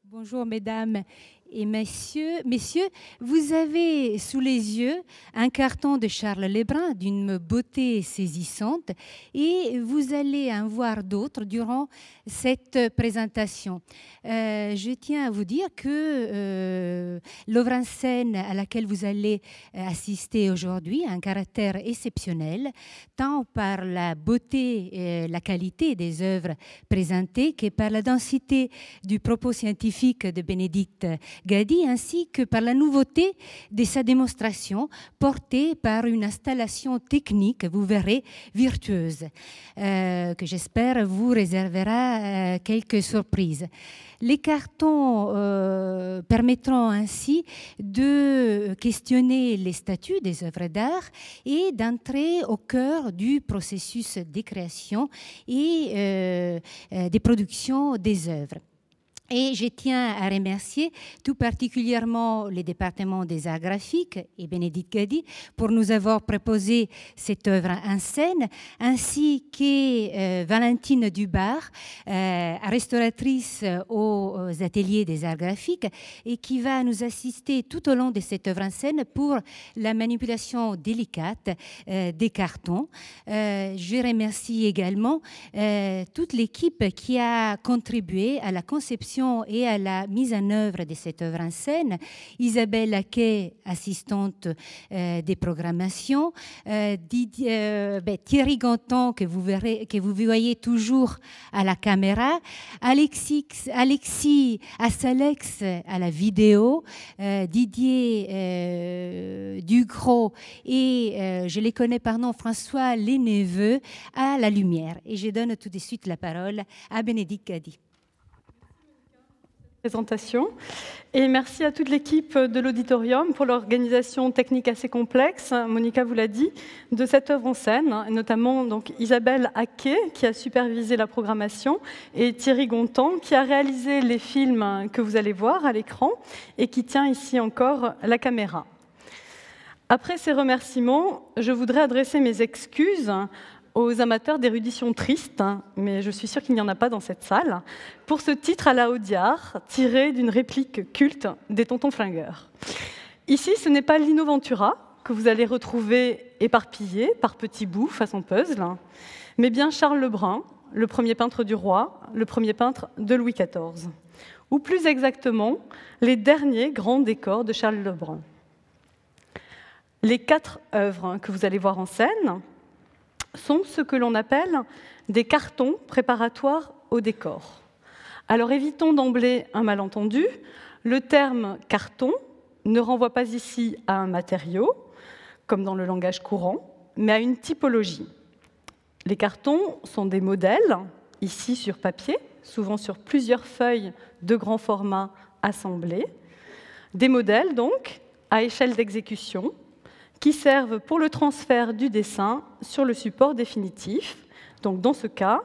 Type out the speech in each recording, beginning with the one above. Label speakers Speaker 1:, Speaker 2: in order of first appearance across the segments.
Speaker 1: Bonjour mesdames et messieurs, vous avez sous les yeux un carton de Charles Lebrun d'une beauté saisissante et vous allez en voir d'autres durant cette présentation. Je tiens à vous dire que l'œuvre en scène à laquelle vous allez assister aujourd'hui a un caractère exceptionnel, tant par la beauté et la qualité des œuvres présentées que par la densité du propos scientifique de Bénédicte Gady, ainsi que par la nouveauté de sa démonstration portée par une installation technique, vous verrez, virtueuse, que j'espère vous réservera quelques surprises. Les cartons permettront ainsi de questionner les statuts des œuvres d'art et d'entrer au cœur du processus de création et des productions des œuvres. Et je tiens à remercier tout particulièrement le département des arts graphiques et Bénédicte Gady pour nous avoir proposé cette œuvre en scène, ainsi que Valentine Dubar, restauratrice aux ateliers des arts graphiques, et qui va nous assister tout au long de cette œuvre en scène pour la manipulation délicate des cartons. Je remercie également toute l'équipe qui a contribué à la conception et à la mise en œuvre de cette œuvre en scène. Isabelle Aquet, assistante des programmations, Thierry Ganton, que vous voyez toujours à la caméra, Alexis Assalex à la vidéo, Didier Dugros et, je les connais par nom, François Lesneveux à la lumière. Et je donne tout de suite la parole à Bénédicte Gady.
Speaker 2: Présentation. Et merci à toute l'équipe de l'auditorium pour l'organisation technique assez complexe, Monica vous l'a dit, de cette œuvre en scène, notamment donc Isabelle Aquet qui a supervisé la programmation et Thierry Gontan qui a réalisé les films que vous allez voir à l'écran et qui tient ici encore la caméra. Après ces remerciements, je voudrais adresser mes excuses aux amateurs d'érudition triste, mais je suis sûre qu'il n'y en a pas dans cette salle, pour ce titre à la Audiard, tiré d'une réplique culte des Tontons Flingueurs. Ici, ce n'est pas Lino Ventura, que vous allez retrouver éparpillé par petits bouts, façon puzzle, mais bien Charles Lebrun, le premier peintre du roi, le premier peintre de Louis XIV, ou plus exactement, les derniers grands décors de Charles Lebrun. Les 4 œuvres que vous allez voir en scène sont ce que l'on appelle des cartons préparatoires au décor. Alors évitons d'emblée un malentendu. Le terme carton ne renvoie pas ici à un matériau, comme dans le langage courant, mais à une typologie. Les cartons sont des modèles, ici sur papier, souvent sur plusieurs feuilles de grand format assemblées. Des modèles donc à échelle d'exécution, qui servent pour le transfert du dessin sur le support définitif, donc dans ce cas,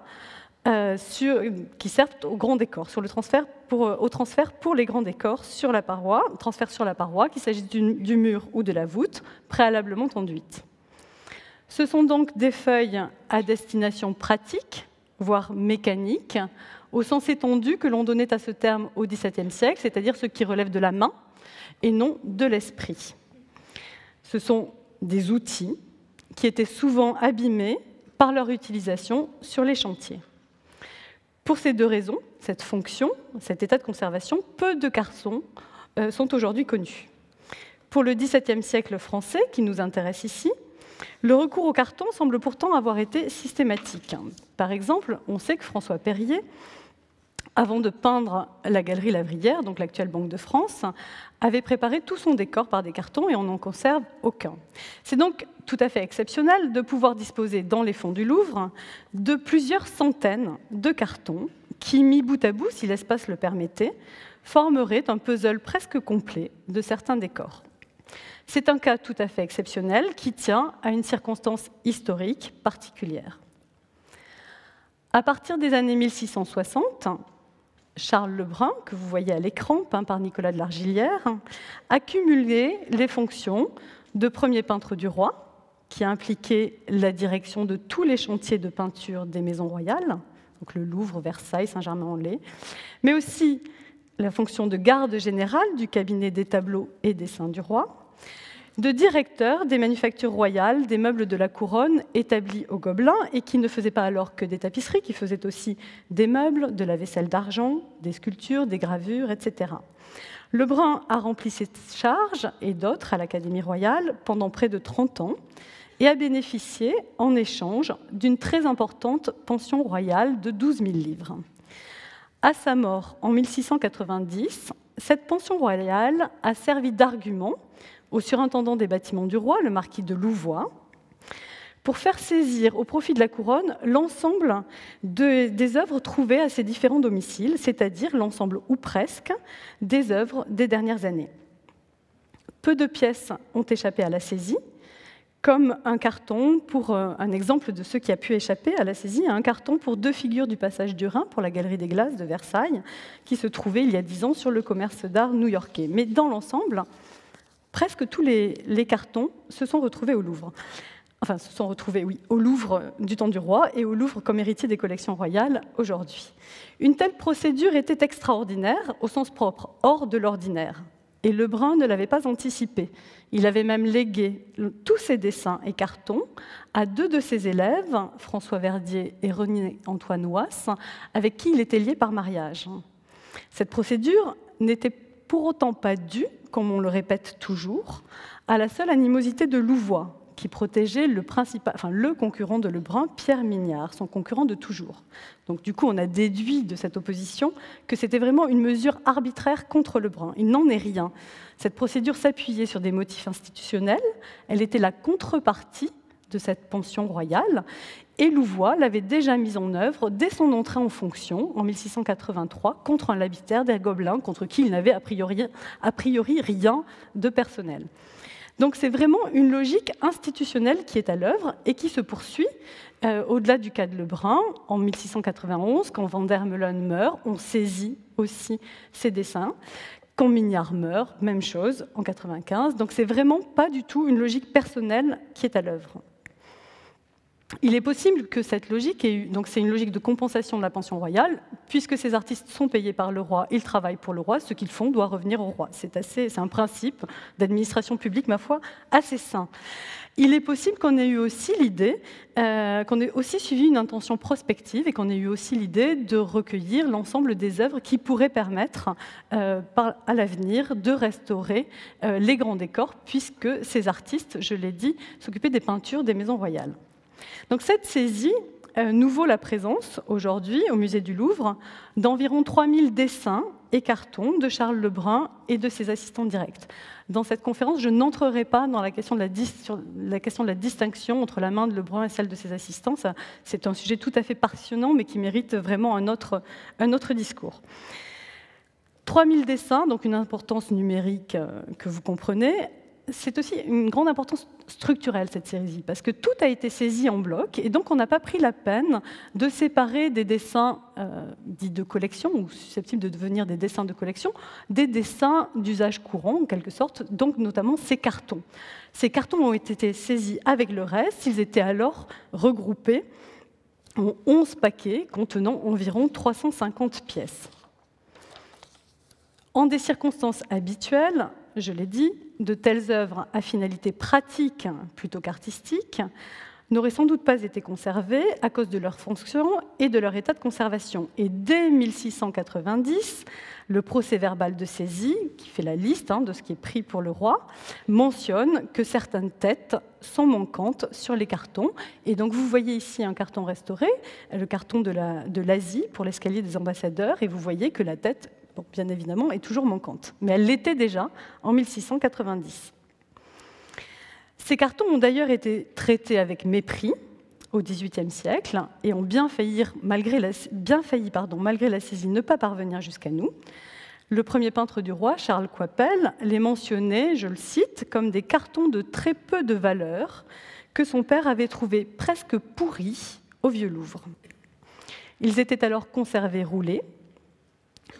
Speaker 2: qui servent au grand décor, au transfert pour les grands décors sur la paroi, transfert sur la paroi, qu'il s'agisse du mur ou de la voûte, préalablement enduite. Ce sont donc des feuilles à destination pratique, voire mécanique, au sens étendu que l'on donnait à ce terme au XVIIe siècle, c'est-à-dire ce qui relève de la main et non de l'esprit. Ce sont des outils qui étaient souvent abîmés par leur utilisation sur les chantiers. Pour ces 2 raisons, cette fonction, cet état de conservation, peu de cartons sont aujourd'hui connus. Pour le XVIIe siècle français, qui nous intéresse ici, le recours au carton semble pourtant avoir été systématique. Par exemple, on sait que François Perrier, avant de peindre la galerie Lavrière, donc l'actuelle Banque de France, avait préparé tout son décor par des cartons et on n'en conserve aucun. C'est donc tout à fait exceptionnel de pouvoir disposer dans les fonds du Louvre de plusieurs centaines de cartons qui, mis bout à bout, si l'espace le permettait, formeraient un puzzle presque complet de certains décors. C'est un cas tout à fait exceptionnel qui tient à une circonstance historique particulière. À partir des années 1660, Charles Lebrun, que vous voyez à l'écran, peint par Nicolas de Largillière, a cumulé les fonctions de premier peintre du roi, qui a impliqué la direction de tous les chantiers de peinture des maisons royales, donc le Louvre, Versailles, Saint-Germain-en-Laye, mais aussi la fonction de garde général du cabinet des tableaux et dessins du roi, de directeur des manufactures royales, des meubles de la couronne établis au Gobelin et qui ne faisaient pas alors que des tapisseries, qui faisaient aussi des meubles, de la vaisselle d'argent, des sculptures, des gravures, etc. Lebrun a rempli ses charges et d'autres à l'Académie royale pendant près de 30 ans et a bénéficié en échange d'une très importante pension royale de 12 000 livres. À sa mort en 1690, cette pension royale a servi d'argument au surintendant des bâtiments du roi, le marquis de Louvois, pour faire saisir au profit de la couronne l'ensemble des œuvres trouvées à ses différents domiciles, c'est-à-dire l'ensemble ou presque des œuvres des dernières années. Peu de pièces ont échappé à la saisie, comme un carton, pour un exemple de ce qui a pu échapper à la saisie, un carton pour 2 figures du passage du Rhin pour la Galerie des Glaces de Versailles, qui se trouvait il y a 10 ans sur le commerce d'art new-yorkais. Mais dans l'ensemble, presque tous les cartons se sont retrouvés au Louvre. Enfin, se sont retrouvés, oui, au Louvre du temps du roi et au Louvre comme héritier des collections royales aujourd'hui. Une telle procédure était extraordinaire, au sens propre, hors de l'ordinaire. Et Lebrun ne l'avait pas anticipé. Il avait même légué tous ses dessins et cartons à 2 de ses élèves, François Verdier et René-Antoine Ouasse, avec qui il était lié par mariage. Cette procédure n'était pour autant pas due, comme on le répète toujours, à la seule animosité de Louvois, qui protégeait le concurrent de Lebrun, Pierre Mignard, son concurrent de toujours. Donc du coup, on a déduit de cette opposition que c'était vraiment une mesure arbitraire contre Lebrun. Il n'en est rien. Cette procédure s'appuyait sur des motifs institutionnels, elle était la contrepartie de cette pension royale, et Louvois l'avait déjà mise en œuvre dès son entrée en fonction, en 1683, contre un labitaire des Gobelins, contre qui il n'avait a priori rien de personnel. Donc c'est vraiment une logique institutionnelle qui est à l'œuvre et qui se poursuit au-delà du cas de Lebrun. En 1691, quand Van der Meulen meurt, on saisit aussi ses dessins. Quand Mignard meurt, même chose, en 95. Donc c'est vraiment pas du tout une logique personnelle qui est à l'œuvre. Il est possible que cette logique ait eu, donc c'est une logique de compensation de la pension royale, puisque ces artistes sont payés par le roi, ils travaillent pour le roi, ce qu'ils font doit revenir au roi. C'est un principe d'administration publique, ma foi, assez sain. Il est possible qu'on ait eu aussi l'idée, qu'on ait aussi suivi une intention prospective et qu'on ait eu aussi l'idée de recueillir l'ensemble des œuvres qui pourraient permettre à l'avenir de restaurer les grands décors, puisque ces artistes, je l'ai dit, s'occupaient des peintures des maisons royales. Donc cette saisie nous vaut la présence aujourd'hui au musée du Louvre d'environ 3000 dessins et cartons de Charles Lebrun et de ses assistants directs. Dans cette conférence, je n'entrerai pas dans la question de la distinction entre la main de Lebrun et celle de ses assistants. C'est un sujet tout à fait passionnant, mais qui mérite vraiment un autre discours. 3000 dessins, donc une importance numérique que vous comprenez. C'est aussi une grande importance structurelle, cette saisie, parce que tout a été saisi en bloc, et donc on n'a pas pris la peine de séparer des dessins dits de collection, ou susceptibles de devenir des dessins de collection, des dessins d'usage courant, en quelque sorte, donc notamment ces cartons. Ces cartons ont été saisis avec le reste, ils étaient alors regroupés en 11 paquets contenant environ 350 pièces. En des circonstances habituelles, je l'ai dit, de telles œuvres à finalité pratique plutôt qu'artistique n'auraient sans doute pas été conservées à cause de leur fonction et de leur état de conservation. Et dès 1690, le procès-verbal de saisie, qui fait la liste de ce qui est pris pour le roi, mentionne que certaines têtes sont manquantes sur les cartons. Et donc vous voyez ici un carton restauré, le carton de l'Asie pour l'escalier des ambassadeurs, et vous voyez que la tête, bon, bien évidemment, est toujours manquante. Mais elle l'était déjà en 1690. Ces cartons ont d'ailleurs été traités avec mépris au XVIIIe siècle et ont bien failli, malgré la saisie, ne pas parvenir jusqu'à nous. Le premier peintre du roi, Charles Coipel, les mentionnait, je le cite, comme des cartons de très peu de valeur que son père avait trouvés presque pourris au Vieux Louvre. Ils étaient alors conservés roulés.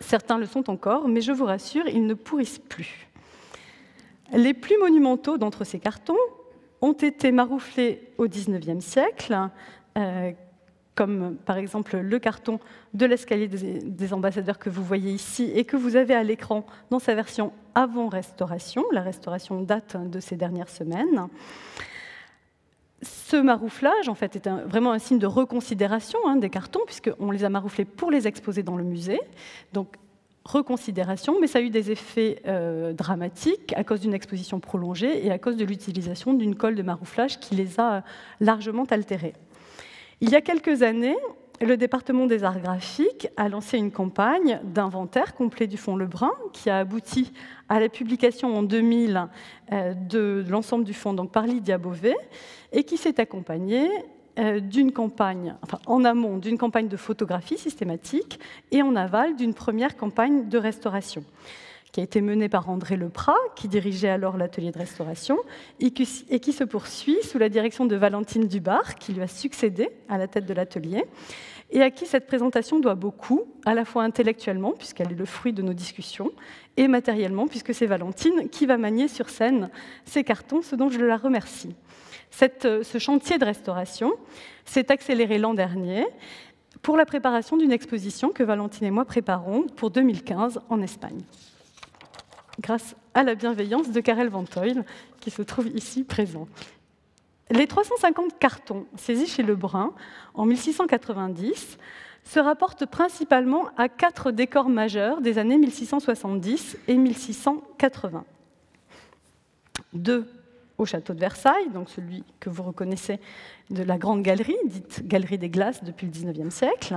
Speaker 2: Certains le sont encore, mais je vous rassure, ils ne pourrissent plus. Les plus monumentaux d'entre ces cartons ont été marouflés au XIXe siècle, comme par exemple le carton de l'escalier des ambassadeurs que vous voyez ici et que vous avez à l'écran dans sa version avant restauration. La restauration date de ces dernières semaines. Ce marouflage, en fait, est vraiment un signe de reconsidération des cartons, puisqu'on les a marouflés pour les exposer dans le musée. Donc, reconsidération, mais ça a eu des effets dramatiques à cause d'une exposition prolongée et à cause de l'utilisation d'une colle de marouflage qui les a largement altérés. Il y a quelques années, le département des arts graphiques a lancé une campagne d'inventaire complet du fonds Lebrun qui a abouti à la publication en 2000 de l'ensemble du fonds par Lydia Beauvais et qui s'est accompagnée d'une campagne, en amont d'une campagne de photographie systématique et en aval d'une première campagne de restauration qui a été menée par André Leprat, qui dirigeait alors l'atelier de restauration, et qui se poursuit sous la direction de Valentine Dubar, qui lui a succédé à la tête de l'atelier, et à qui cette présentation doit beaucoup, à la fois intellectuellement, puisqu'elle est le fruit de nos discussions, et matériellement, puisque c'est Valentine qui va manier sur scène ces cartons, ce dont je la remercie. Ce chantier de restauration s'est accéléré l'an dernier pour la préparation d'une exposition que Valentine et moi préparons pour 2015 en Espagne, grâce à la bienveillance de Karel Van Tuyl, qui se trouve ici présent. Les 350 cartons saisis chez Lebrun en 1690 se rapportent principalement à 4 décors majeurs des années 1670 et 1680. 2 au château de Versailles, donc celui que vous reconnaissez de la Grande Galerie, dite Galerie des Glaces depuis le XIXe siècle,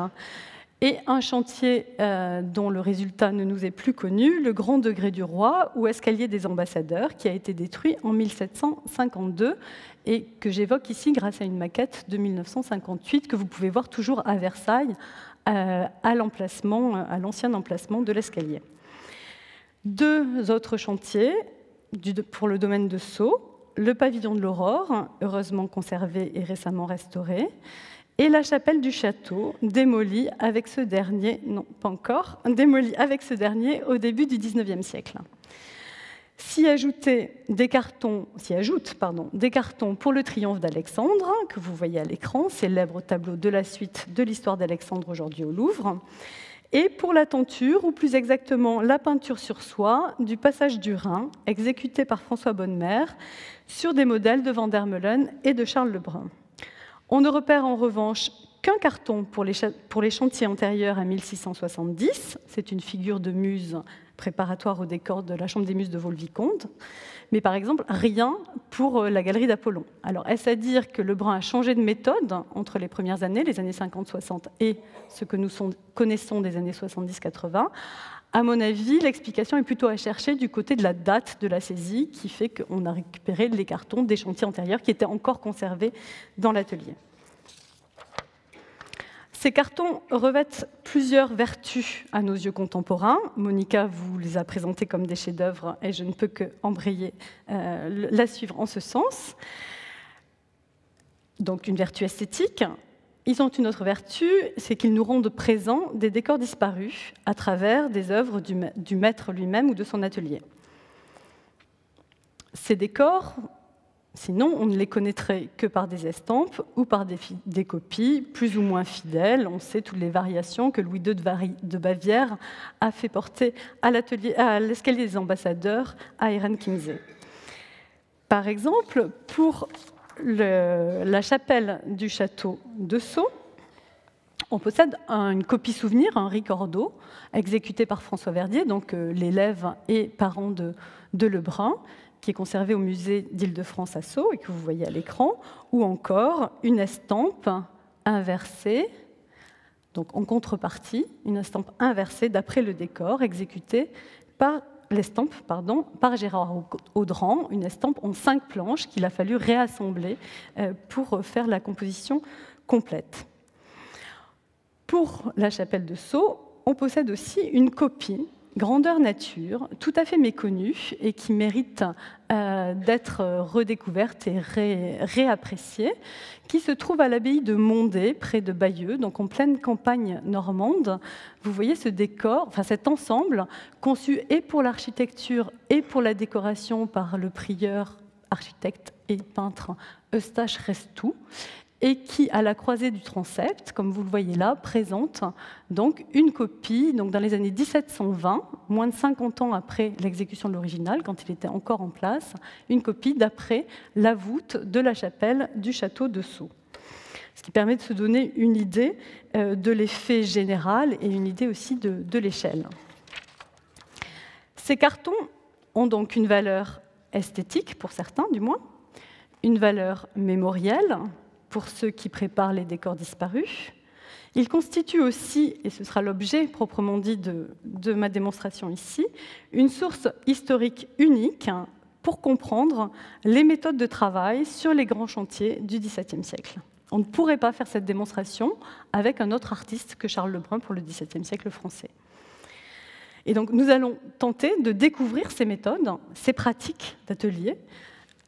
Speaker 2: et un chantier dont le résultat ne nous est plus connu, le Grand Degré du Roi ou Escalier des Ambassadeurs, qui a été détruit en 1752 et que j'évoque ici grâce à une maquette de 1958 que vous pouvez voir toujours à Versailles, à l'ancien emplacement de l'escalier. 2 autres chantiers pour le domaine de Sceaux, le pavillon de l'Aurore, heureusement conservé et récemment restauré, et la chapelle du château, démolie avec ce dernier, non pas encore, démolie avec ce dernier au début du XIXe siècle. S'y ajoutent des cartons pour le triomphe d'Alexandre, que vous voyez à l'écran, célèbre tableau de la suite de l'histoire d'Alexandre aujourd'hui au Louvre, et pour la tenture, ou plus exactement la peinture sur soie du passage du Rhin, exécutée par François Bonnemer, sur des modèles de Van der Meulen et de Charles Lebrun. On ne repère en revanche qu'un carton pour les chantiers antérieurs à 1670. C'est une figure de muse préparatoire au décor de la Chambre des Muses de Vaux-le-Vicomte. Mais par exemple, rien pour la galerie d'Apollon. Alors, est-ce à dire que Lebrun a changé de méthode entre les premières années, les années 50-60, et ce que nous connaissons des années 70-80 ? À mon avis, l'explication est plutôt à chercher du côté de la date de la saisie, qui fait qu'on a récupéré les cartons des chantiers antérieurs qui étaient encore conservés dans l'atelier. Ces cartons revêtent plusieurs vertus à nos yeux contemporains. Monica vous les a présentés comme des chefs-d'œuvre et je ne peux qu'embrayer la suivre en ce sens. Donc une vertu esthétique. Ils ont une autre vertu, c'est qu'ils nous rendent présents des décors disparus à travers des œuvres du maître lui-même ou de son atelier. Ces décors, sinon, on ne les connaîtrait que par des estampes ou par des copies plus ou moins fidèles. On sait toutes les variations que Louis II de Bavière a fait porter à l'escalier des ambassadeurs à Ehrenchiemsee. Par exemple, pour la chapelle du château de Sceaux, on possède une copie souvenir, un ricordo, exécuté par François Verdier, donc l'élève et parent de Lebrun, qui est conservé au musée d'Île-de-France à Sceaux et que vous voyez à l'écran, ou encore une estampe inversée, donc en contrepartie, une estampe inversée d'après le décor, exécutée par Gérard Audran, une estampe en 5 planches qu'il a fallu réassembler pour faire la composition complète. Pour la chapelle de Sceaux, on possède aussi une copie grandeur nature, tout à fait méconnue et qui mérite d'être redécouverte et réappréciée, qui se trouve à l'abbaye de Mondé, près de Bayeux, donc en pleine campagne normande. Vous voyez ce décor, cet ensemble, conçu et pour l'architecture et pour la décoration par le prieur, architecte et peintre Eustache Restou, et qui, à la croisée du transept, comme vous le voyez là, présente donc une copie donc dans les années 1720, moins de 50 ans après l'exécution de l'original, quand il était encore en place, une copie d'après la voûte de la chapelle du château de Sceaux. Ce qui permet de se donner une idée de l'effet général et une idée aussi de l'échelle. Ces cartons ont donc une valeur esthétique, pour certains du moins, une valeur mémorielle, pour ceux qui préparent les décors disparus. Ils constituent aussi, et ce sera l'objet proprement dit de ma démonstration ici, une source historique unique pour comprendre les méthodes de travail sur les grands chantiers du XVIIe siècle. On ne pourrait pas faire cette démonstration avec un autre artiste que Charles Lebrun pour le XVIIe siècle français. Et donc nous allons tenter de découvrir ces méthodes, ces pratiques d'atelier,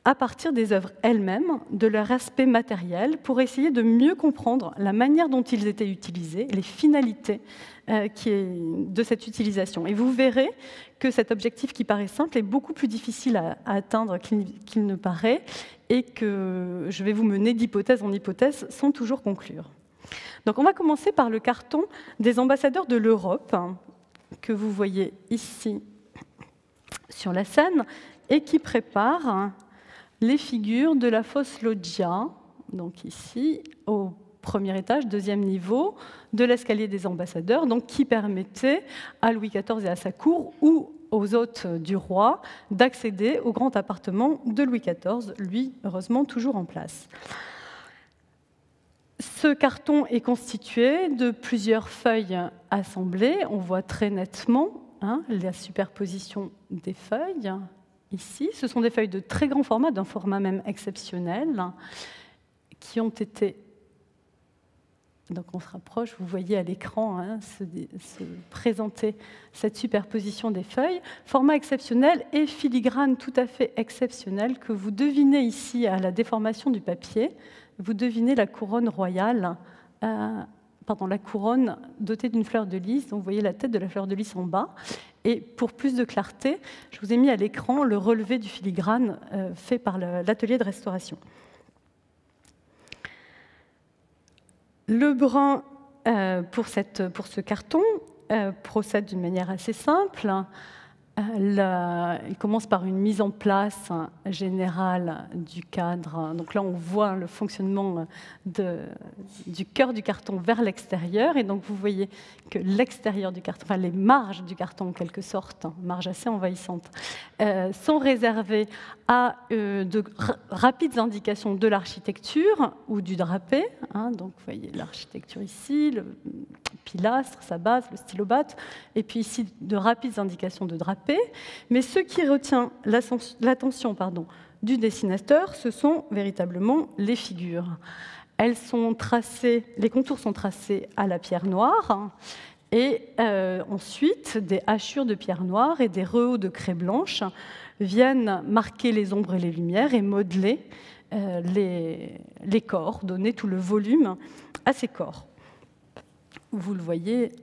Speaker 2: à partir des œuvres elles-mêmes, de leur aspect matériel, pour essayer de mieux comprendre la manière dont ils étaient utilisés, les finalités de cette utilisation. Et vous verrez que cet objectif qui paraît simple est beaucoup plus difficile à atteindre qu'il ne paraît, et que je vais vous mener d'hypothèse en hypothèse sans toujours conclure. Donc on va commencer par le carton des ambassadeurs de l'Europe, que vous voyez ici sur la scène, et qui prépare les figures de la fosse Loggia, donc ici, au premier étage, deuxième niveau, de l'escalier des ambassadeurs, donc qui permettait à Louis XIV et à sa cour, ou aux hôtes du roi, d'accéder au grand appartement de Louis XIV, lui, heureusement, toujours en place. Ce carton est constitué de plusieurs feuilles assemblées. On voit très nettement la superposition des feuilles. Ici, ce sont des feuilles de très grand format, d'un format même exceptionnel, qui ont été... Donc on se rapproche, vous voyez à l'écran se présenter cette superposition des feuilles. Format exceptionnel et filigrane tout à fait exceptionnel que vous devinez ici à la déformation du papier. Vous devinez la couronne royale, la couronne dotée d'une fleur de lys. Donc vous voyez la tête de la fleur de lys en bas. Et pour plus de clarté, je vous ai mis à l'écran le relevé du filigrane fait par l'atelier de restauration. Le brun, pour ce carton, procède d'une manière assez simple. Il commence par une mise en place générale du cadre. Donc là, on voit le fonctionnement du cœur du carton vers l'extérieur. Et donc, vous voyez que l'extérieur du carton, les marges du carton, en quelque sorte, marges assez envahissantes, sont réservées à de rapides indications de l'architecture ou du drapé. Donc, vous voyez l'architecture ici, le pilastre, sa base, le stylobate, et puis ici, de rapides indications de drapé. Mais ce qui retient l'attention du dessinateur, ce sont véritablement les figures. Les contours sont tracés à la pierre noire, et ensuite, des hachures de pierre noire et des rehauts de craie blanche viennent marquer les ombres et les lumières et modeler les corps, donner tout le volume à ces corps. Vous le voyez,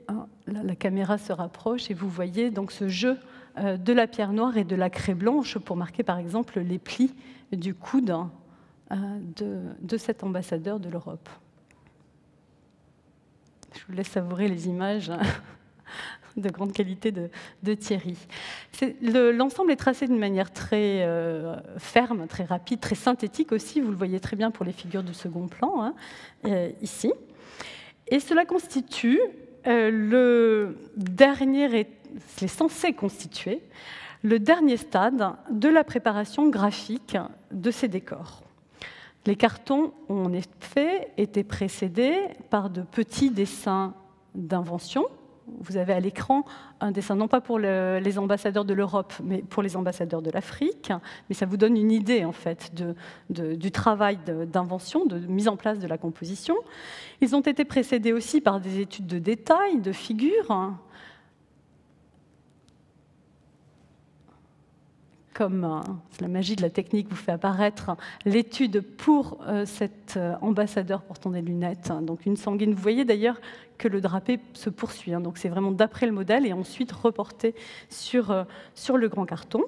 Speaker 2: la caméra se rapproche et vous voyez donc ce jeu de la pierre noire et de la craie blanche pour marquer par exemple les plis du coude de cet ambassadeur de l'Europe. Je vous laisse savourer les images de grande qualité de Thierry. L'ensemble est tracé d'une manière très ferme, très rapide, très synthétique aussi. Vous le voyez très bien pour les figures du second plan, ici. Et cela constitue c'est censé constituer le dernier stade de la préparation graphique de ces décors. Les cartons ont en effet été précédés par de petits dessins d'invention. Vous avez à l'écran un dessin, non pas pour les ambassadeurs de l'Europe, mais pour les ambassadeurs de l'Afrique. Mais ça vous donne une idée, en fait, du travail d'invention, de mise en place de la composition. Ils ont été précédés aussi par des études de détail, de figures, comme la magie de la technique vous fait apparaître l'étude pour cet ambassadeur portant des lunettes, donc une sanguine. Vous voyez d'ailleurs que le drapé se poursuit, donc c'est vraiment d'après le modèle et ensuite reporté sur le grand carton.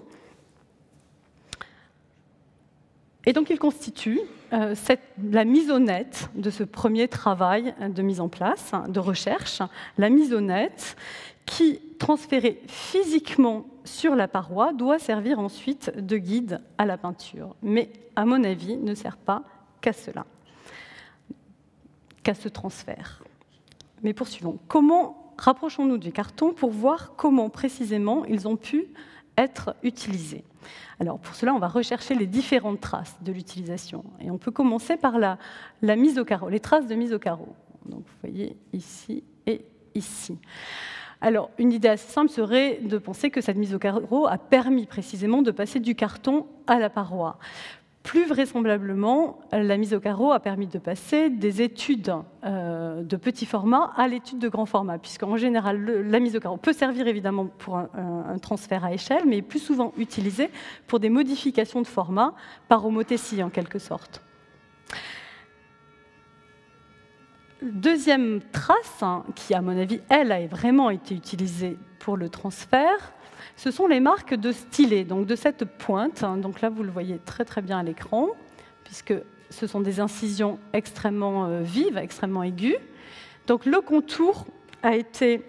Speaker 2: Et donc il constitue la mise au net de ce premier travail de mise en place, de recherche, la mise au net qui, transférée physiquement sur la paroi, doit servir ensuite de guide à la peinture. Mais à mon avis, ne sert pas qu'à cela, qu'à ce transfert. Mais poursuivons. Comment rapprochons-nous du carton pour voir comment précisément ils ont pu être utilisés? Alors pour cela, on va rechercher les différentes traces de l'utilisation. Et on peut commencer par la mise au carreau, les traces de mise au carreau. Donc vous voyez ici et ici. Alors une idée assez simple serait de penser que cette mise au carreau a permis précisément de passer du carton à la paroi. Plus vraisemblablement, la mise au carreau a permis de passer des études de petit format à l'étude de grand format, puisqu'en général, la mise au carreau peut servir évidemment pour un transfert à échelle, mais est plus souvent utilisée pour des modifications de format par homothétie, en quelque sorte. Deuxième trace, qui à mon avis, elle, a vraiment été utilisée pour le transfert, ce sont les marques de stylet, donc de cette pointe. Donc là, vous le voyez très très bien à l'écran, puisque ce sont des incisions extrêmement vives, extrêmement aiguës. Donc le contour a été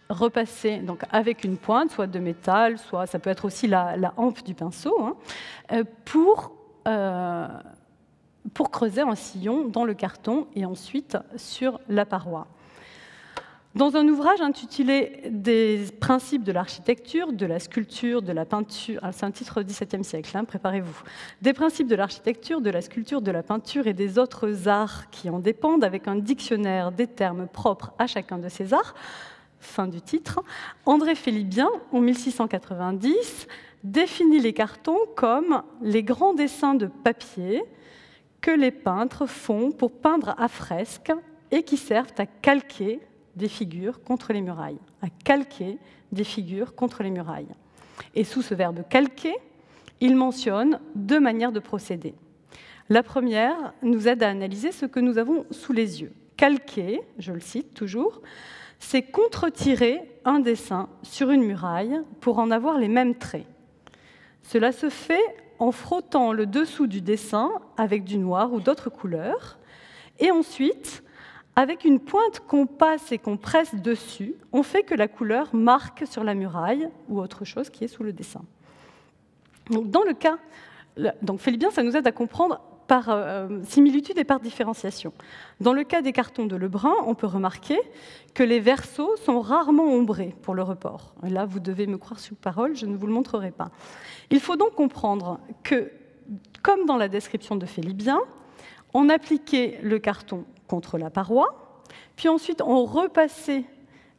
Speaker 2: repassé donc, avec une pointe, soit de métal, soit ça peut être aussi la hampe du pinceau, pour creuser un sillon dans le carton et ensuite sur la paroi. Dans un ouvrage intitulé « Des principes de l'architecture, de la sculpture, de la peinture », c'est un titre du XVIIe siècle, préparez-vous. « Des principes de l'architecture, de la sculpture, de la peinture et des autres arts qui en dépendent, avec un dictionnaire des termes propres à chacun de ces arts », fin du titre, André Félibien, en 1690, définit les cartons comme les grands dessins de papier que les peintres font pour peindre à fresque et qui servent à calquer des figures contre les murailles, à calquer des figures contre les murailles. Et sous ce verbe « calquer », il mentionne deux manières de procéder. La première nous aide à analyser ce que nous avons sous les yeux. Calquer, je le cite toujours, c'est contre-tirer un dessin sur une muraille pour en avoir les mêmes traits. Cela se fait en frottant le dessous du dessin avec du noir ou d'autres couleurs, et ensuite, avec une pointe qu'on passe et qu'on presse dessus, on fait que la couleur marque sur la muraille ou autre chose qui est sous le dessin. Donc, Félibien, ça nous aide à comprendre par similitude et par différenciation. Dans le cas des cartons de Lebrun, on peut remarquer que les versos sont rarement ombrés pour le report. Et là, vous devez me croire sur parole, je ne vous le montrerai pas. Il faut donc comprendre que, comme dans la description de Félibien, on appliquait le carton contre la paroi, puis ensuite on repassait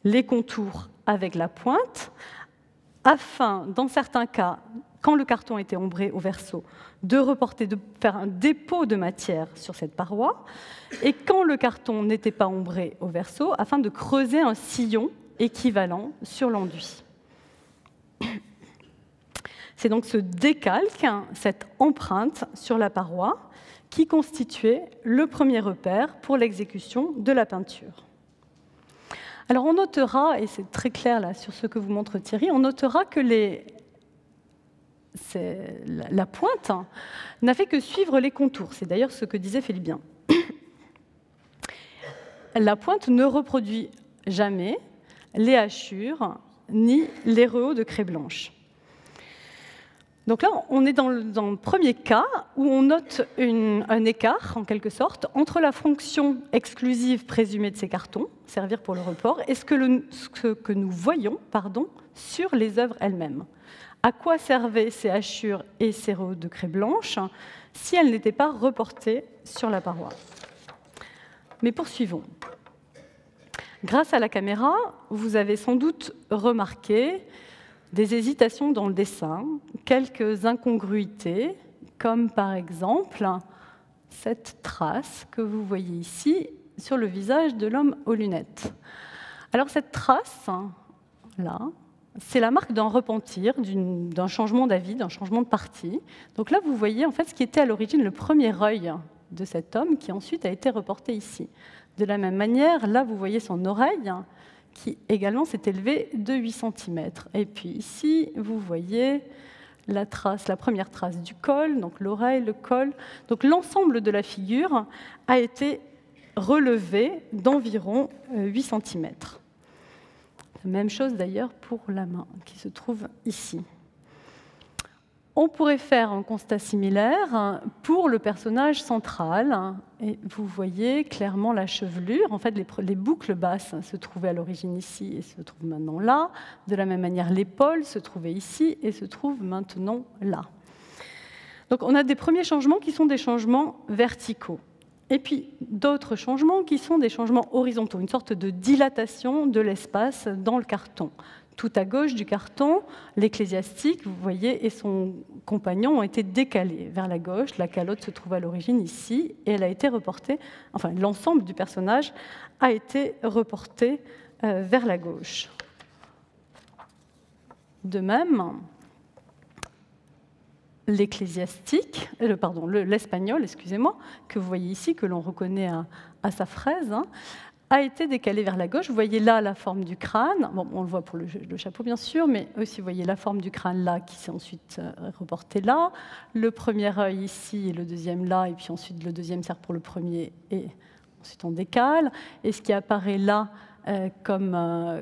Speaker 2: les contours avec la pointe, afin, dans certains cas, quand le carton était ombré au verso, de faire un dépôt de matière sur cette paroi, et quand le carton n'était pas ombré au verso, afin de creuser un sillon équivalent sur l'enduit. C'est donc ce décalque, cette empreinte sur la paroi, qui constituait le premier repère pour l'exécution de la peinture. Alors on notera, et c'est très clair là sur ce que vous montre Thierry, on notera que la pointe n'a fait que suivre les contours. C'est d'ailleurs ce que disait Félibien. La pointe ne reproduit jamais les hachures ni les rehauts de craie blanche. Donc là, on est dans le premier cas où on note un écart, en quelque sorte, entre la fonction exclusive présumée de ces cartons, servir pour le report, et ce que nous voyons sur les œuvres elles-mêmes. À quoi servaient ces hachures et ces rehauts de craie blanche si elles n'étaient pas reportées sur la paroi? Mais poursuivons. Grâce à la caméra, vous avez sans doute remarqué des hésitations dans le dessin, quelques incongruités, comme par exemple cette trace que vous voyez ici sur le visage de l'homme aux lunettes. Alors cette trace, là, c'est la marque d'un repentir, d'un changement d'avis, d'un changement de parti. Donc là, vous voyez en fait ce qui était à l'origine le premier œil de cet homme, qui ensuite a été reporté ici. De la même manière, là, vous voyez son oreille, qui également s'est élevée de 8 cm. Et puis ici, vous voyez la première trace du col, donc l'oreille, le col. Donc l'ensemble de la figure a été relevé d'environ 8 cm. Même chose d'ailleurs pour la main qui se trouve ici. On pourrait faire un constat similaire pour le personnage central. Et vous voyez clairement la chevelure. En fait, les boucles basses se trouvaient à l'origine ici et se trouvent maintenant là. De la même manière, l'épaule se trouvait ici et se trouve maintenant là. Donc on a des premiers changements qui sont des changements verticaux. Et puis d'autres changements qui sont des changements horizontaux, une sorte de dilatation de l'espace dans le carton. Tout à gauche du carton, l'ecclésiastique, vous voyez, et son compagnon ont été décalés vers la gauche. La calotte se trouve à l'origine ici, et elle a été reportée, enfin l'ensemble du personnage a été reporté vers la gauche. De même, l'ecclésiastique, l'espagnol, excusez-moi, que vous voyez ici, que l'on reconnaît à sa fraise, a été décalé vers la gauche. Vous voyez là la forme du crâne. Bon, on le voit pour le chapeau, bien sûr, mais aussi vous voyez la forme du crâne là, qui s'est ensuite reportée là. Le premier œil ici et le deuxième là, et puis ensuite le deuxième sert pour le premier, et ensuite on décale. Et ce qui apparaît là comme un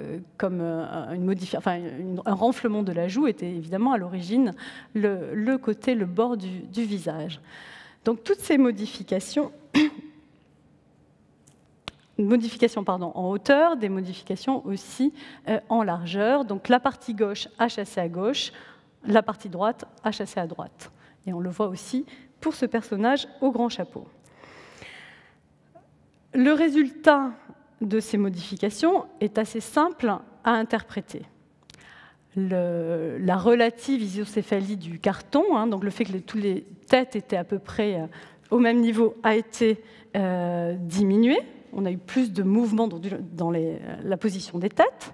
Speaker 2: renflement de la joue était évidemment à l'origine le bord du visage. Donc toutes ces modifications en hauteur, des modifications aussi en largeur. Donc la partie gauche a chassé à gauche, la partie droite a chassé à droite. Et on le voit aussi pour ce personnage au grand chapeau. Le résultat de ces modifications est assez simple à interpréter. La relative isocéphalie du carton, donc le fait que toutes les têtes étaient à peu près au même niveau, a été diminuée. On a eu plus de mouvement dans la position des têtes.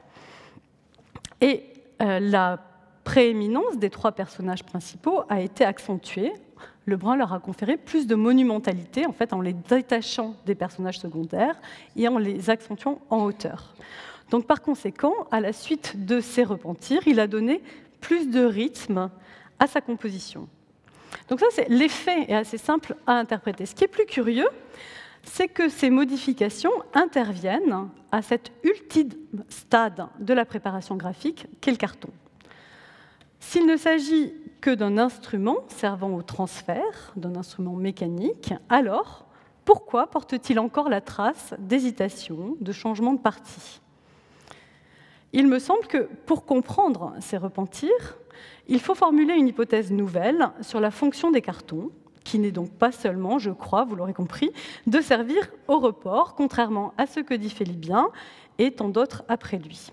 Speaker 2: Et la prééminence des trois personnages principaux a été accentuée. Lebrun leur a conféré plus de monumentalité, en fait, en les détachant des personnages secondaires et en les accentuant en hauteur. Donc, par conséquent, à la suite de ces repentirs, il a donné plus de rythme à sa composition. Donc ça, l'effet est assez simple à interpréter. Ce qui est plus curieux, c'est que ces modifications interviennent à cet ultime stade de la préparation graphique qu'est le carton. S'il ne s'agit que d'un instrument servant au transfert, d'un instrument mécanique, alors pourquoi porte-t-il encore la trace d'hésitation, de changement de partie ? Il me semble que pour comprendre ces repentirs, il faut formuler une hypothèse nouvelle sur la fonction des cartons, qui n'est donc pas seulement, je crois, vous l'aurez compris, de servir au report, contrairement à ce que dit Félibien et tant d'autres après lui.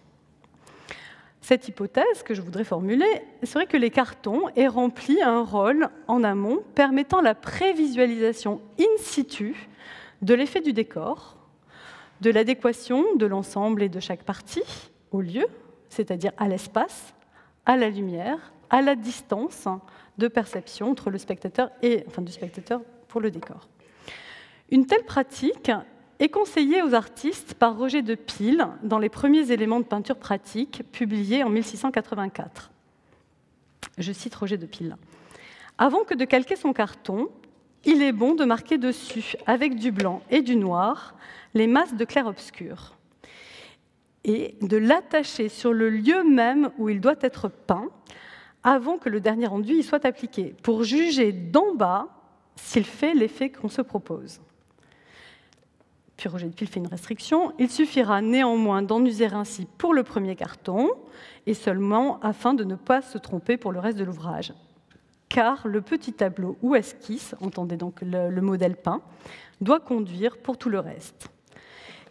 Speaker 2: Cette hypothèse que je voudrais formuler serait que les cartons aient rempli un rôle en amont permettant la prévisualisation in situ de l'effet du décor, de l'adéquation de l'ensemble et de chaque partie au lieu, c'est-à-dire à l'espace, à la lumière, à la distance de perception entre le spectateur du spectateur pour le décor. Une telle pratique est conseillée aux artistes par Roger de Pile dans les premiers éléments de peinture pratique publiés en 1684. Je cite Roger de Pile. « Avant que de calquer son carton, il est bon de marquer dessus, avec du blanc et du noir, les masses de clair-obscur et de l'attacher sur le lieu même où il doit être peint, avant que le dernier enduit y soit appliqué, pour juger d'en bas s'il fait l'effet qu'on se propose. » Puis Roger de Pile fait une restriction. « Il suffira néanmoins d'en user ainsi pour le premier carton, et seulement afin de ne pas se tromper pour le reste de l'ouvrage. Car le petit tableau ou esquisse, entendez donc le modèle peint, doit conduire pour tout le reste. »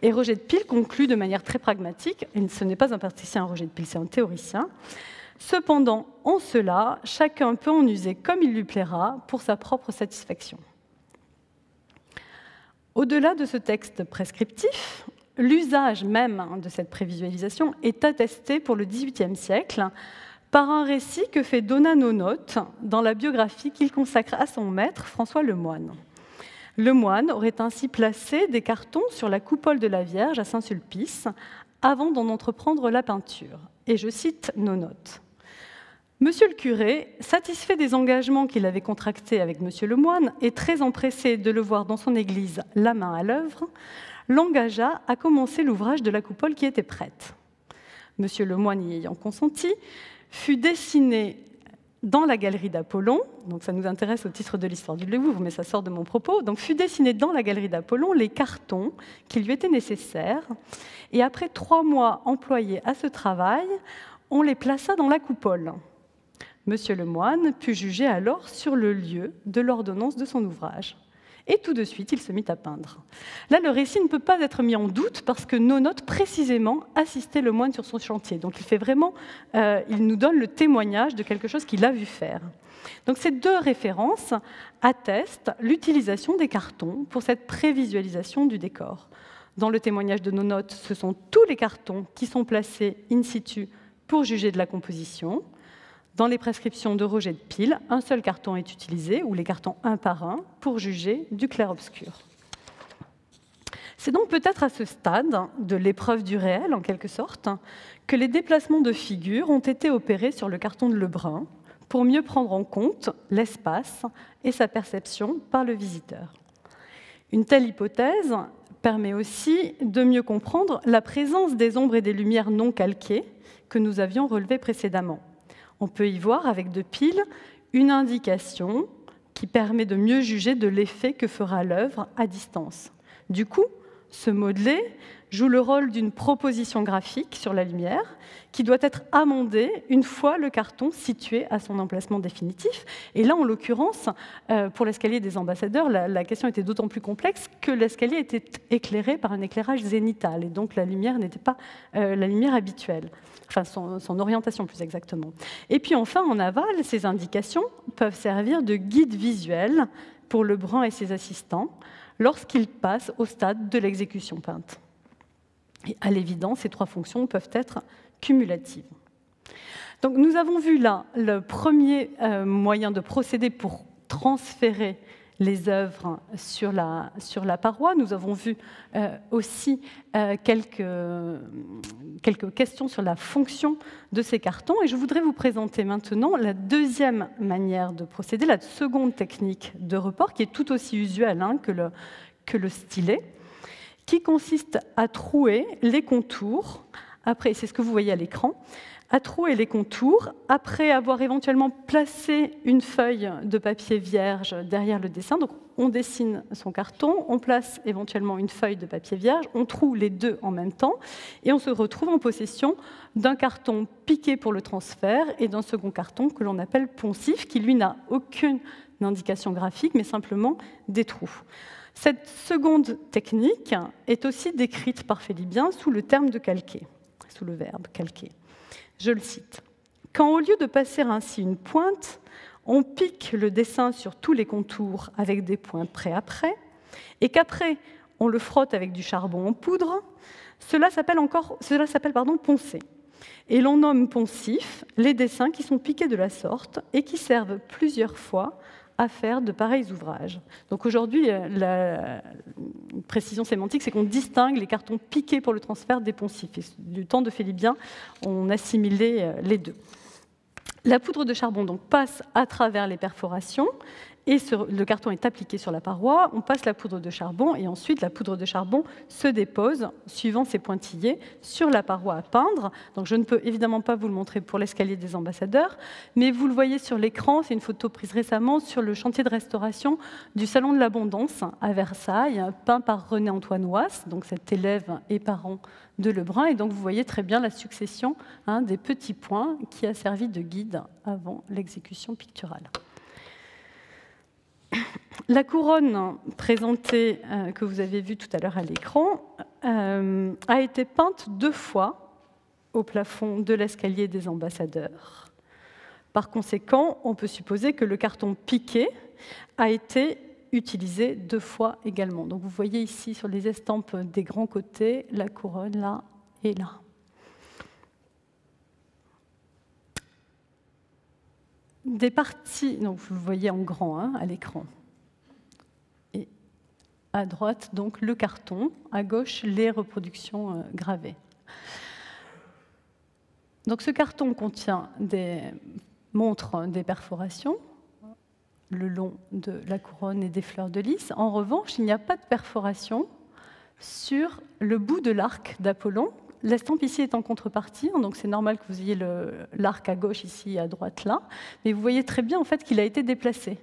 Speaker 2: Et Roger de Pile conclut de manière très pragmatique, et ce n'est pas un praticien Roger de Pile, c'est un théoricien, « Cependant, en cela, chacun peut en user comme il lui plaira pour sa propre satisfaction. » Au-delà de ce texte prescriptif, l'usage même de cette prévisualisation est attesté pour le XVIIIe siècle par un récit que fait Donat Nonote dans la biographie qu'il consacre à son maître, François Lemoine. Lemoine aurait ainsi placé des cartons sur la coupole de la Vierge à Saint-Sulpice avant d'en entreprendre la peinture. Et je cite Nonote. Monsieur le curé, satisfait des engagements qu'il avait contractés avec monsieur le moine et très empressé de le voir dans son église la main à l'œuvre, l'engagea à commencer l'ouvrage de la coupole qui était prête. Monsieur le moine y ayant consenti, fut dessiné dans la galerie d'Apollon, donc ça nous intéresse au titre de l'histoire du Louvre, mais ça sort de mon propos, donc fut dessiné dans la galerie d'Apollon les cartons qui lui étaient nécessaires, et après 3 mois employés à ce travail, on les plaça dans la coupole. Monsieur le moine put juger alors sur le lieu de l'ordonnance de son ouvrage. Et tout de suite, il se mit à peindre. Là, le récit ne peut pas être mis en doute parce que nos notes précisément assistaient le moine sur son chantier. Donc, il nous donne le témoignage de quelque chose qu'il a vu faire. Donc, ces 2 références attestent l'utilisation des cartons pour cette prévisualisation du décor. Dans le témoignage de nos notes, ce sont tous les cartons qui sont placés in situ pour juger de la composition. Dans les prescriptions de Roger de Pile, un seul carton est utilisé, ou les cartons un par un, pour juger du clair-obscur. C'est donc peut-être à ce stade de l'épreuve du réel, en quelque sorte, que les déplacements de figures ont été opérés sur le carton de Lebrun pour mieux prendre en compte l'espace et sa perception par le visiteur. Une telle hypothèse permet aussi de mieux comprendre la présence des ombres et des lumières non calquées que nous avions relevées précédemment. On peut y voir, avec de Pile, une indication qui permet de mieux juger de l'effet que fera l'œuvre à distance. Du coup, ce modelé joue le rôle d'une proposition graphique sur la lumière qui doit être amendée une fois le carton situé à son emplacement définitif. Et là, en l'occurrence, pour l'escalier des ambassadeurs, la question était d'autant plus complexe que l'escalier était éclairé par un éclairage zénital, et donc la lumière n'était pas la lumière habituelle. Enfin, son orientation plus exactement. Et puis enfin, en aval, ces indications peuvent servir de guide visuel pour Lebrun et ses assistants lorsqu'ils passent au stade de l'exécution peinte. Et à l'évidence, ces 3 fonctions peuvent être cumulatives. Donc, nous avons vu là le premier moyen de procéder pour transférer les œuvres sur la paroi. Nous avons vu aussi quelques questions sur la fonction de ces cartons. Et je voudrais vous présenter maintenant la deuxième manière de procéder, la seconde technique de report, qui est tout aussi usuelle que le stylet, qui consiste à trouer les contours, après, c'est ce que vous voyez à l'écran, à trouer les contours après avoir éventuellement placé une feuille de papier vierge derrière le dessin. Donc, on dessine son carton, on place éventuellement une feuille de papier vierge, on troue les 2 en même temps et on se retrouve en possession d'un carton piqué pour le transfert et d'un second carton que l'on appelle poncif, qui lui n'a aucune indication graphique mais simplement des trous. Cette seconde technique est aussi décrite par Félibien sous le terme de calquer, sous le verbe calquer. Je le cite. « Quand au lieu de passer ainsi une pointe, on pique le dessin sur tous les contours avec des points près à près, et qu'après on le frotte avec du charbon en poudre, cela s'appelle poncer. Et l'on nomme poncif les dessins qui sont piqués de la sorte et qui servent plusieurs fois à faire de pareils ouvrages. » Donc aujourd'hui, la précision sémantique, c'est qu'on distingue les cartons piqués pour le transfert des poncifs. Et du temps de Félibien, on assimilait les 2. La poudre de charbon donc, passe à travers les perforations et le carton est appliqué sur la paroi, on passe la poudre de charbon et ensuite la poudre de charbon se dépose, suivant ses pointillés, sur la paroi à peindre. Donc je ne peux évidemment pas vous le montrer pour l'escalier des ambassadeurs, mais vous le voyez sur l'écran, c'est une photo prise récemment sur le chantier de restauration du Salon de l'Abondance à Versailles, peint par René-Antoine Ouas, donc cet élève et parent de Lebrun. Et donc vous voyez très bien la succession des petits points qui a servi de guide avant l'exécution picturale. La couronne présentée, que vous avez vue tout à l'heure à l'écran, a été peinte 2 fois au plafond de l'escalier des ambassadeurs. Par conséquent, on peut supposer que le carton piqué a été utilisé 2 fois également. Donc vous voyez ici sur les estampes des grands côtés, la couronne là et là. Des parties, donc vous le voyez en grand à l'écran. Et à droite, donc le carton, à gauche, les reproductions gravées. Donc ce carton contient des montre des perforations le long de la couronne et des fleurs de lys. En revanche, il n'y a pas de perforation sur le bout de l'arc d'Apollon. L'estampe ici est en contrepartie, donc c'est normal que vous ayez l'arc à gauche ici, à droite là, mais vous voyez très bien en fait qu'il a été déplacé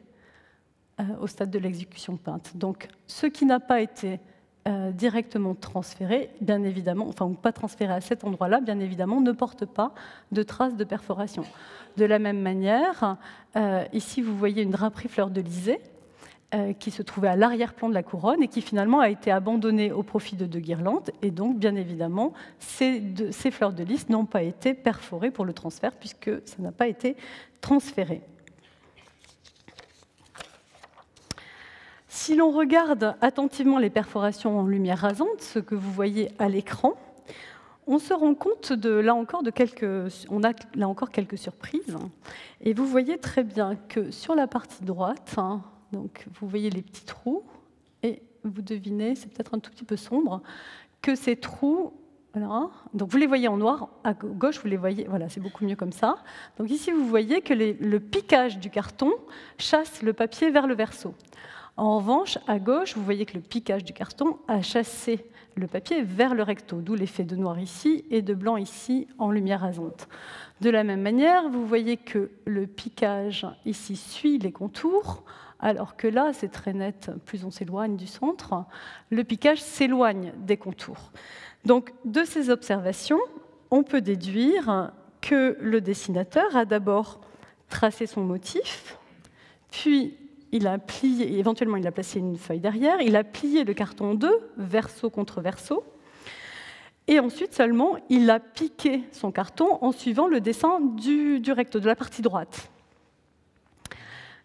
Speaker 2: au stade de l'exécution peinte. Donc ce qui n'a pas été directement transféré, bien évidemment, enfin ou pas transféré à cet endroit-là, bien évidemment, ne porte pas de traces de perforation. De la même manière, ici vous voyez une draperie fleur de lysée qui se trouvait à l'arrière-plan de la couronne et qui finalement a été abandonnée au profit de deux guirlandes. Et donc, bien évidemment, ces fleurs de lys n'ont pas été perforées pour le transfert puisque ça n'a pas été transféré. Si l'on regarde attentivement les perforations en lumière rasante, ce que vous voyez à l'écran, on se rend compte là encore quelques surprises. Et vous voyez très bien que sur la partie droite, donc vous voyez les petits trous, et vous devinez, c'est peut-être un tout petit peu sombre, que ces trous, voilà, donc vous les voyez en noir, à gauche vous les voyez, voilà, c'est beaucoup mieux comme ça. Donc ici vous voyez que le piquage du carton chasse le papier vers le verso. En revanche, à gauche, vous voyez que le piquage du carton a chassé le papier vers le recto, d'où l'effet de noir ici et de blanc ici en lumière rasante. De la même manière, vous voyez que le piquage ici suit les contours, alors que là, c'est très net, plus on s'éloigne du centre, le piquage s'éloigne des contours. Donc, de ces observations, on peut déduire que le dessinateur a d'abord tracé son motif, puis il a plié, éventuellement il a placé une feuille derrière, il a plié le carton en deux, verso contre verso, et ensuite seulement il a piqué son carton en suivant le dessin du recto, de la partie droite.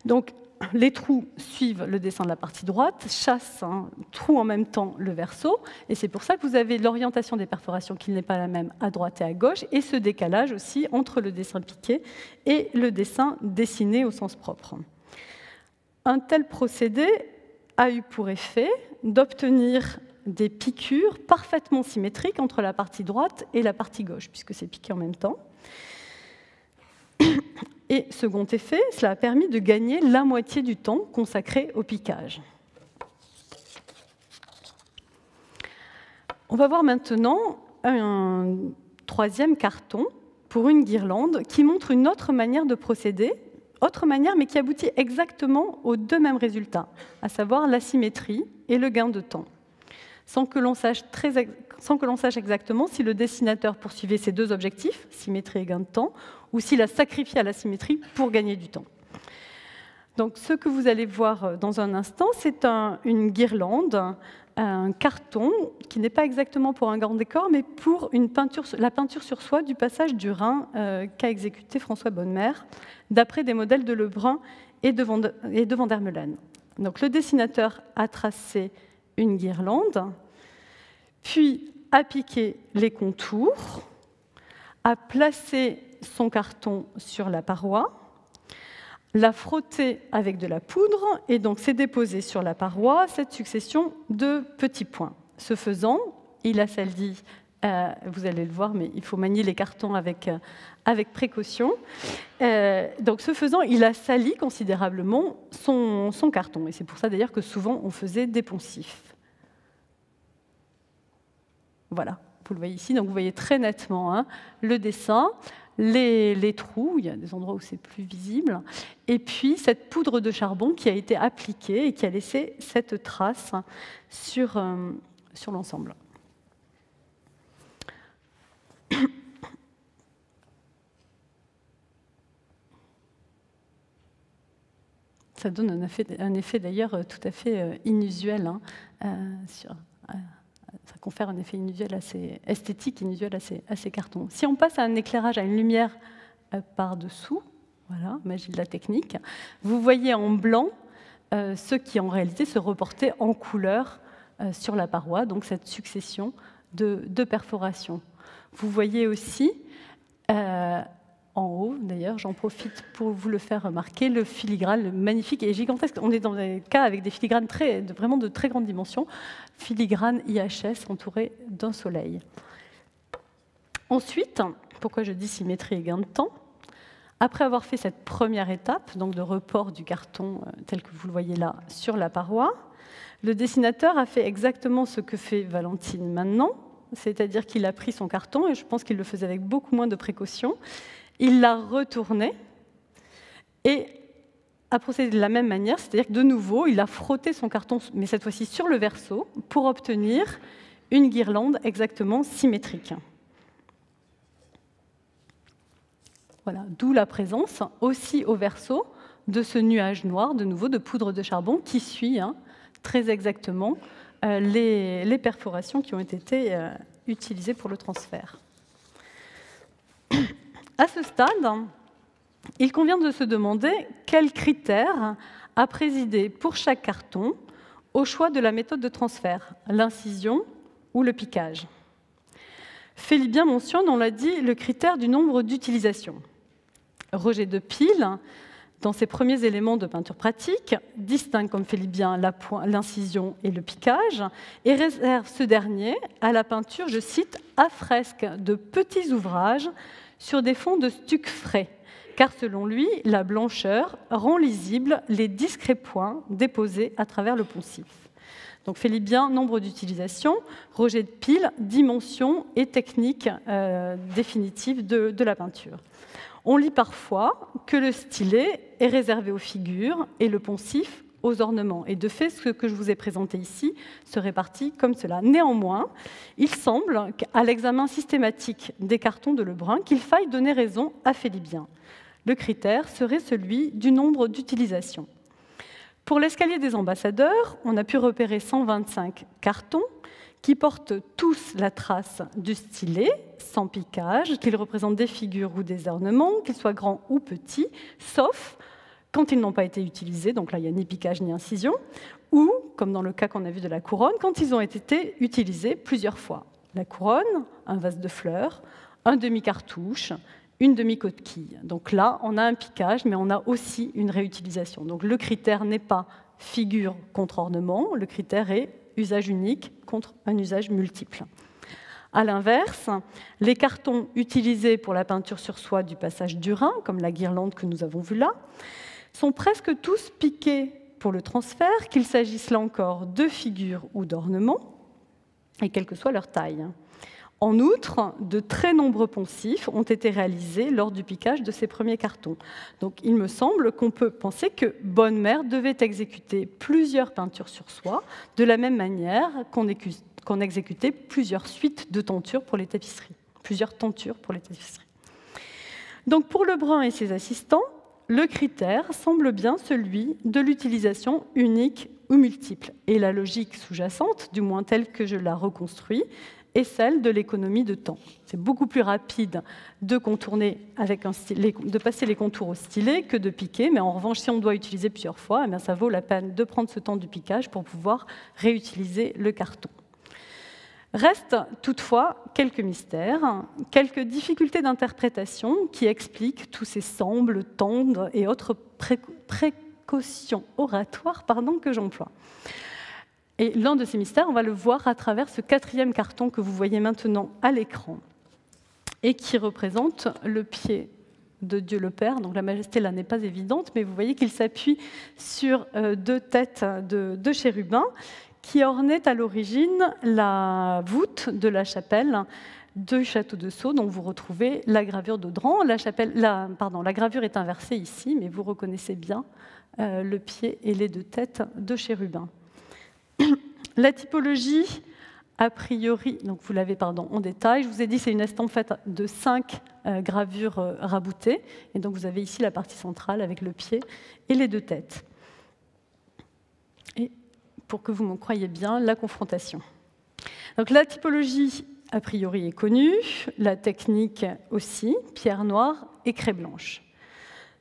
Speaker 2: Donc les trous suivent le dessin de la partie droite, chassent un trou en même temps le verso, et c'est pour ça que vous avez l'orientation des perforations qui n'est pas la même à droite et à gauche, et ce décalage aussi entre le dessin piqué et le dessin dessiné au sens propre. Un tel procédé a eu pour effet d'obtenir des piqûres parfaitement symétriques entre la partie droite et la partie gauche, puisque c'est piqué en même temps. Et second effet, cela a permis de gagner la moitié du temps consacré au piquage. On va voir maintenant un troisième carton pour une guirlande qui montre une autre manière de procéder, mais qui aboutit exactement aux deux mêmes résultats, à savoir la symétrie et le gain de temps, sans que l'on sache exactement si le dessinateur poursuivait ces deux objectifs, symétrie et gain de temps, ou s'il a sacrifié à la symétrie pour gagner du temps. Donc, ce que vous allez voir dans un instant, c'est une guirlande, un carton, qui n'est pas exactement pour un grand décor, mais pour la peinture sur soie du passage du Rhin qu'a exécuté François Bonnemer, d'après des modèles de Lebrun et de Van der Meulen. Donc, le dessinateur a tracé une guirlande, puis a piqué les contours, a placé son carton sur la paroi, l'a frotté avec de la poudre, et donc s'est déposé sur la paroi cette succession de petits points. Ce faisant, il a sali, vous allez le voir, mais il faut manier les cartons avec précaution. Donc ce faisant, il a sali considérablement son carton, et c'est pour ça d'ailleurs que souvent on faisait des poncifs. Voilà, vous le voyez ici, donc vous voyez très nettement le dessin, les trous, il y a des endroits où c'est plus visible, et puis cette poudre de charbon qui a été appliquée et qui a laissé cette trace sur l'ensemble. Ça donne un effet d'ailleurs tout à fait inusuel, ça confère un effet inusuel assez esthétique, inusuel à ces cartons. Si on passe à un éclairage, à une lumière par-dessous, voilà, magie de la technique, vous voyez en blanc ce qui en réalité se reportait en couleur sur la paroi, donc cette succession de perforations. Vous voyez aussi, en haut d'ailleurs, j'en profite pour vous le faire remarquer, le filigrane magnifique et gigantesque. On est dans des cas avec des filigranes vraiment de très grande dimension, filigrane IHS entouré d'un soleil. Ensuite, pourquoi je dis symétrie et gain de temps ? Après avoir fait cette première étape, donc de report du carton tel que vous le voyez là sur la paroi, le dessinateur a fait exactement ce que fait Valentine maintenant, c'est-à-dire qu'il a pris son carton, et je pense qu'il le faisait avec beaucoup moins de précaution, il l'a retourné et a procédé de la même manière, c'est-à-dire que de nouveau, il a frotté son carton, mais cette fois-ci sur le verso, pour obtenir une guirlande exactement symétrique. Voilà, d'où la présence aussi au verso de ce nuage noir, de nouveau de poudre de charbon, qui suit très exactement les perforations qui ont été utilisées pour le transfert. À ce stade, il convient de se demander quels critères a présidé pour chaque carton au choix de la méthode de transfert, l'incision ou le piquage. Félibien mentionne, on l'a dit, le critère du nombre d'utilisations. Roger de Pile, dans ses premiers éléments de peinture pratique, distingue comme Félibien l'incision et le piquage et réserve ce dernier à la peinture, je cite, à fresque de petits ouvrages sur des fonds de stuc frais, car selon lui, la blancheur rend lisibles les discrets points déposés à travers le poncif. Donc Félibien, nombre d'utilisations, Roger de Pile, dimension et technique définitive de la peinture. On lit parfois que le stylet est réservé aux figures et le poncif aux ornements. Et de fait, ce que je vous ai présenté ici se répartit comme cela. Néanmoins, il semble qu'à l'examen systématique des cartons de Lebrun, qu'il faille donner raison à Félibien. Le critère serait celui du nombre d'utilisations. Pour l'escalier des ambassadeurs, on a pu repérer 125 cartons qui portent tous la trace du stylet, sans piquage, qu'ils représentent des figures ou des ornements, qu'ils soient grands ou petits, sauf quand ils n'ont pas été utilisés, donc là il n'y a ni piquage ni incision, ou, comme dans le cas qu'on a vu de la couronne, quand ils ont été utilisés plusieurs fois. La couronne, un vase de fleurs, un demi-cartouche, une demi-coquille. Donc là, on a un piquage, mais on a aussi une réutilisation. Donc le critère n'est pas figure contre ornement, le critère est usage unique contre un usage multiple. À l'inverse, les cartons utilisés pour la peinture sur soie du passage du Rhin, comme la guirlande que nous avons vue là, sont presque tous piqués pour le transfert, qu'il s'agisse là encore de figures ou d'ornements, et quelle que soit leur taille. En outre, de très nombreux poncifs ont été réalisés lors du piquage de ces premiers cartons. Donc il me semble qu'on peut penser que Bonnemère devait exécuter plusieurs peintures sur soie, de la même manière qu'on exécutait plusieurs suites de tentures pour les tapisseries, plusieurs tentures pour les tapisseries. Donc pour Lebrun et ses assistants, le critère semble bien celui de l'utilisation unique ou multiple. Et la logique sous-jacente, du moins telle que je la reconstruis, est celle de l'économie de temps. C'est beaucoup plus rapide de contourner avec un stylet, de passer les contours au stylet que de piquer, mais en revanche, si on doit utiliser plusieurs fois, eh bien, ça vaut la peine de prendre ce temps du piquage pour pouvoir réutiliser le carton. Restent toutefois quelques mystères, quelques difficultés d'interprétation qui expliquent tous ces sembles, tendres et autres précautions oratoires que j'emploie. Et l'un de ces mystères, on va le voir à travers ce quatrième carton que vous voyez maintenant à l'écran et qui représente le pied de Dieu le Père. Donc la majesté là n'est pas évidente, mais vous voyez qu'il s'appuie sur deux têtes de chérubins qui ornaient à l'origine la voûte de la chapelle du château de Sceaux, dont vous retrouvez la gravure d'Audran. La gravure est inversée ici, mais vous reconnaissez bien le pied et les deux têtes de chérubins. La typologie, a priori, donc vous l'avez en détail, je vous ai dit c'est une estampe faite de 5 gravures raboutées, et donc vous avez ici la partie centrale avec le pied et les deux têtes. Et pour que vous me croyiez bien, la confrontation. Donc la typologie, a priori, est connue, la technique aussi, pierre noire et craie blanche.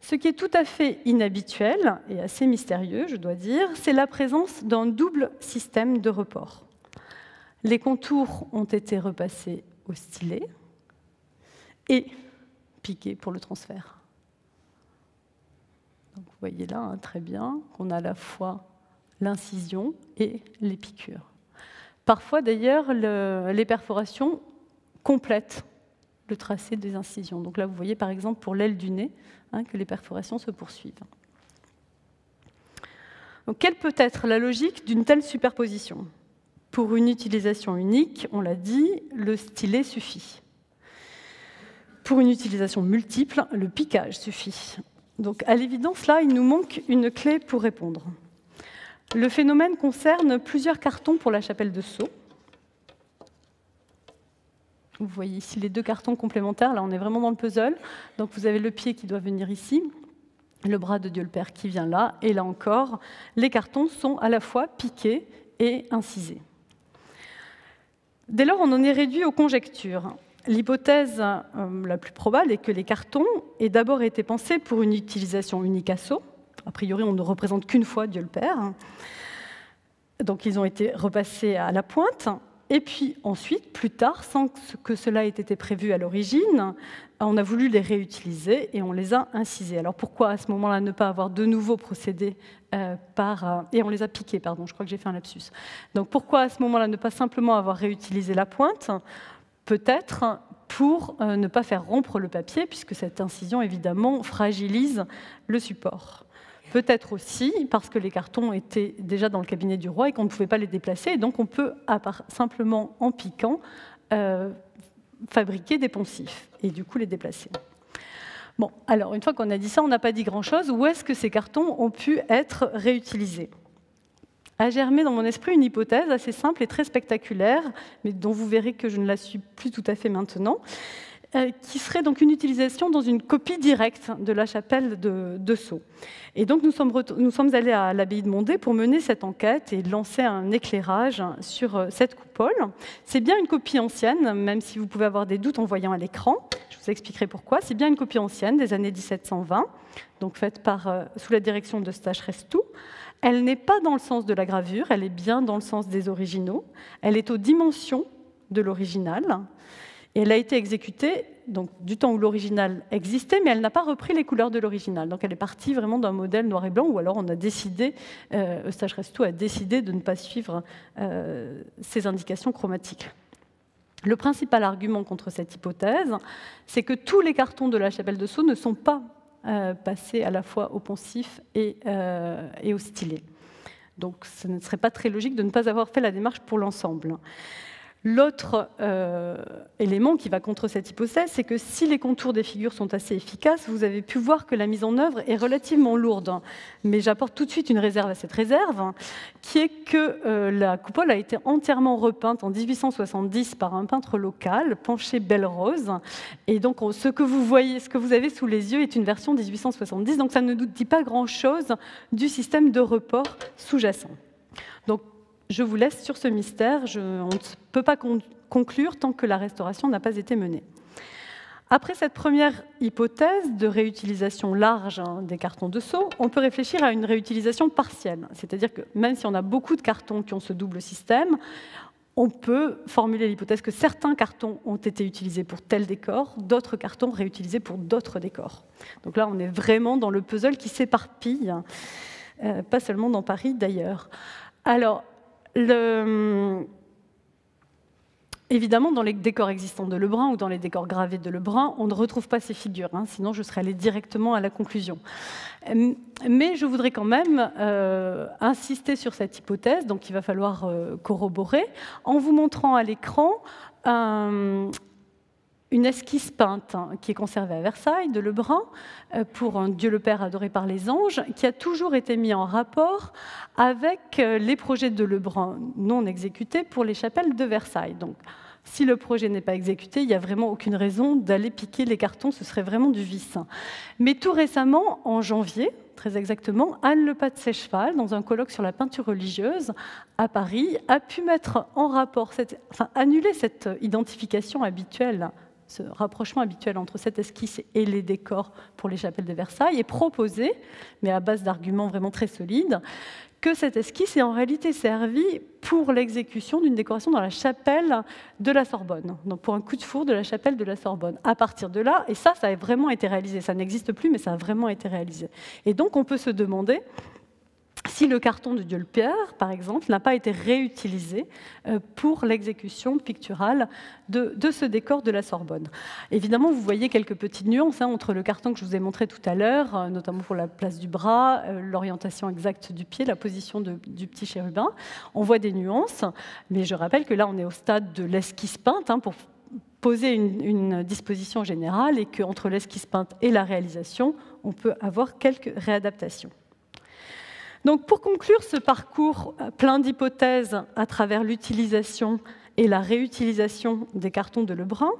Speaker 2: Ce qui est tout à fait inhabituel et assez mystérieux, je dois dire, c'est la présence d'un double système de report. Les contours ont été repassés au stylet et piqués pour le transfert. Donc vous voyez là, très bien, qu'on a à la fois l'incision et les piqûres. Parfois, d'ailleurs, les perforations complètent le tracé des incisions. Donc là, vous voyez par exemple pour l'aile du nez que les perforations se poursuivent. Donc, quelle peut être la logique d'une telle superposition? Pour une utilisation unique, on l'a dit, le stylet suffit. Pour une utilisation multiple, le piquage suffit. Donc, à l'évidence, là, il nous manque une clé pour répondre. Le phénomène concerne plusieurs cartons pour la chapelle de Sceaux. Vous voyez ici les deux cartons complémentaires. Là, on est vraiment dans le puzzle. Donc, vous avez le pied qui doit venir ici, le bras de Dieu le Père qui vient là. Et là encore, les cartons sont à la fois piqués et incisés. Dès lors, on en est réduit aux conjectures. L'hypothèse la plus probable est que les cartons aient d'abord été pensés pour une utilisation unique à Sceaux. A priori, on ne représente qu'une fois Dieu le Père. Donc, ils ont été repassés à la pointe. Et puis ensuite, plus tard, sans que cela ait été prévu à l'origine, on a voulu les réutiliser et on les a incisés. Alors pourquoi à ce moment-là ne pas avoir de nouveau procédé et on les a piqués, pardon, je crois que j'ai fait un lapsus. Donc pourquoi à ce moment-là ne pas simplement avoir réutilisé la pointe? Peut-être pour ne pas faire rompre le papier, puisque cette incision, évidemment, fragilise le support. Peut-être aussi parce que les cartons étaient déjà dans le cabinet du roi et qu'on ne pouvait pas les déplacer. Et donc, on peut, simplement en piquant, fabriquer des poncifs et du coup les déplacer. Bon, alors, une fois qu'on a dit ça, on n'a pas dit grand-chose. Où est-ce que ces cartons ont pu être réutilisés? A germé dans mon esprit une hypothèse assez simple et très spectaculaire, mais dont vous verrez que je ne la suis plus tout à fait maintenant, qui serait donc une utilisation dans une copie directe de la chapelle de Sceaux. Et donc nous sommes allés à l'abbaye de Mondé pour mener cette enquête et lancer un éclairage sur cette coupole. C'est bien une copie ancienne, même si vous pouvez avoir des doutes en voyant à l'écran. Je vous expliquerai pourquoi. C'est bien une copie ancienne des années 1720, donc faite sous la direction de Eustache Restout. Elle n'est pas dans le sens de la gravure, elle est bien dans le sens des originaux. Elle est aux dimensions de l'original. Et elle a été exécutée donc, du temps où l'original existait, mais elle n'a pas repris les couleurs de l'original. Donc elle est partie vraiment d'un modèle noir et blanc, ou alors on a décidé, Eustache Restout a décidé de ne pas suivre ces indications chromatiques. Le principal argument contre cette hypothèse, c'est que tous les cartons de la chapelle de Sceaux ne sont pas passés à la fois au poncif et au stylet. Donc ce ne serait pas très logique de ne pas avoir fait la démarche pour l'ensemble. L'autre élément qui va contre cette hypothèse, c'est que si les contours des figures sont assez efficaces, vous avez pu voir que la mise en œuvre est relativement lourde. Mais j'apporte tout de suite une réserve à cette réserve, qui est que la coupole a été entièrement repeinte en 1870 par un peintre local, Pancher Belrose. Et donc ce que vous voyez, ce que vous avez sous les yeux est une version 1870, donc ça ne nous dit pas grand-chose du système de report sous-jacent. Donc, je vous laisse sur ce mystère, on ne peut pas conclure tant que la restauration n'a pas été menée. Après cette première hypothèse de réutilisation large des cartons de Sceaux, on peut réfléchir à une réutilisation partielle. C'est-à-dire que même si on a beaucoup de cartons qui ont ce double système, on peut formuler l'hypothèse que certains cartons ont été utilisés pour tel décor, d'autres cartons réutilisés pour d'autres décors. Donc là, on est vraiment dans le puzzle qui s'éparpille, pas seulement dans Paris d'ailleurs. Alors, évidemment, dans les décors existants de Lebrun ou dans les décors gravés de Lebrun, on ne retrouve pas ces figures, sinon je serais allée directement à la conclusion. Mais je voudrais quand même insister sur cette hypothèse, donc il va falloir corroborer, en vous montrant à l'écran une esquisse peinte qui est conservée à Versailles, de Lebrun, pour un Dieu le Père adoré par les anges, qui a toujours été mis en rapport avec les projets de Lebrun non exécutés pour les chapelles de Versailles. Donc, si le projet n'est pas exécuté, il n'y a vraiment aucune raison d'aller piquer les cartons, ce serait vraiment du vice. Mais tout récemment, en janvier, très exactement, Anne Lepat de Seycheval, dans un colloque sur la peinture religieuse à Paris, a pu mettre en rapport, annuler cette identification habituelle, ce rapprochement habituel entre cette esquisse et les décors pour les chapelles de Versailles, et proposer, mais à base d'arguments vraiment très solides, que cette esquisse ait en réalité servi pour l'exécution d'une décoration dans la chapelle de la Sorbonne, donc pour un coup de four de la chapelle de la Sorbonne. À partir de là, et ça a vraiment été réalisé, ça n'existe plus, mais ça a vraiment été réalisé. Et donc on peut se demander si le carton de Dieu-le-Père, par exemple, n'a pas été réutilisé pour l'exécution picturale de ce décor de la Sorbonne. Évidemment, vous voyez quelques petites nuances entre le carton que je vous ai montré tout à l'heure, notamment pour la place du bras, l'orientation exacte du pied, la position du petit chérubin. On voit des nuances, mais je rappelle que là, on est au stade de l'esquisse peinte pour poser une disposition générale et qu'entre l'esquisse peinte et la réalisation, on peut avoir quelques réadaptations. Donc, pour conclure ce parcours plein d'hypothèses à travers l'utilisation et la réutilisation des cartons de Lebrun,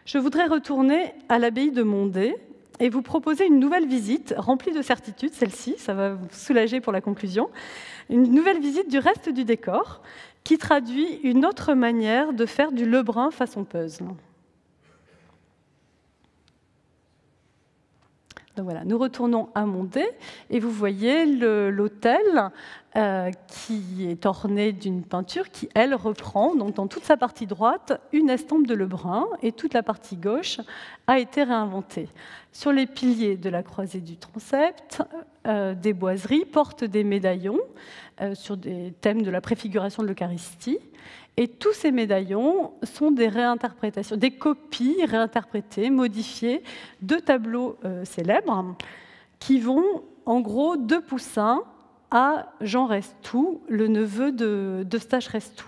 Speaker 2: je voudrais retourner à l'abbaye de Mondé et vous proposer une nouvelle visite remplie de certitudes, celle-ci, ça va vous soulager pour la conclusion, une nouvelle visite du reste du décor qui traduit une autre manière de faire du Lebrun façon puzzle. Donc voilà, nous retournons à Mondé et vous voyez l'autel qui est orné d'une peinture qui, elle, reprend donc, dans toute sa partie droite une estampe de Lebrun et toute la partie gauche a été réinventée. Sur les piliers de la croisée du transept, des boiseries portent des médaillons sur des thèmes de la préfiguration de l'Eucharistie. Et tous ces médaillons sont des réinterprétations, des copies réinterprétées, modifiées de tableaux célèbres qui vont, en gros, de Poussin à Jean Restou, le neveu d'Eustache Restou.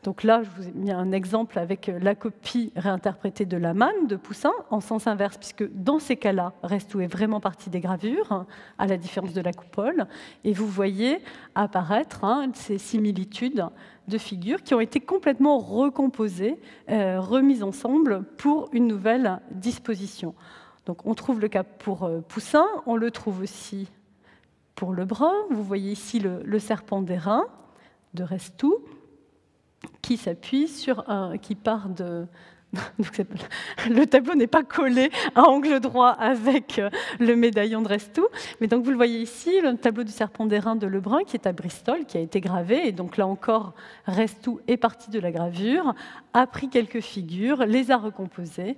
Speaker 2: Donc là, je vous ai mis un exemple avec la copie réinterprétée de la manne de Poussin, en sens inverse, puisque dans ces cas-là, Restou est vraiment partie des gravures, à la différence de la coupole. Et vous voyez apparaître ces similitudes de figures qui ont été complètement recomposées, remises ensemble pour une nouvelle disposition. Donc on trouve le cas pour Poussin, on le trouve aussi pour Lebrun. Vous voyez ici le serpent d'airain de Restou, qui s'appuie sur qui part de... Donc, le tableau n'est pas collé à angle droit avec le médaillon de Restou, mais donc vous le voyez ici, le tableau du serpent d'airain de Lebrun qui est à Bristol, qui a été gravé, et donc là encore, Restou est parti de la gravure, a pris quelques figures, les a recomposées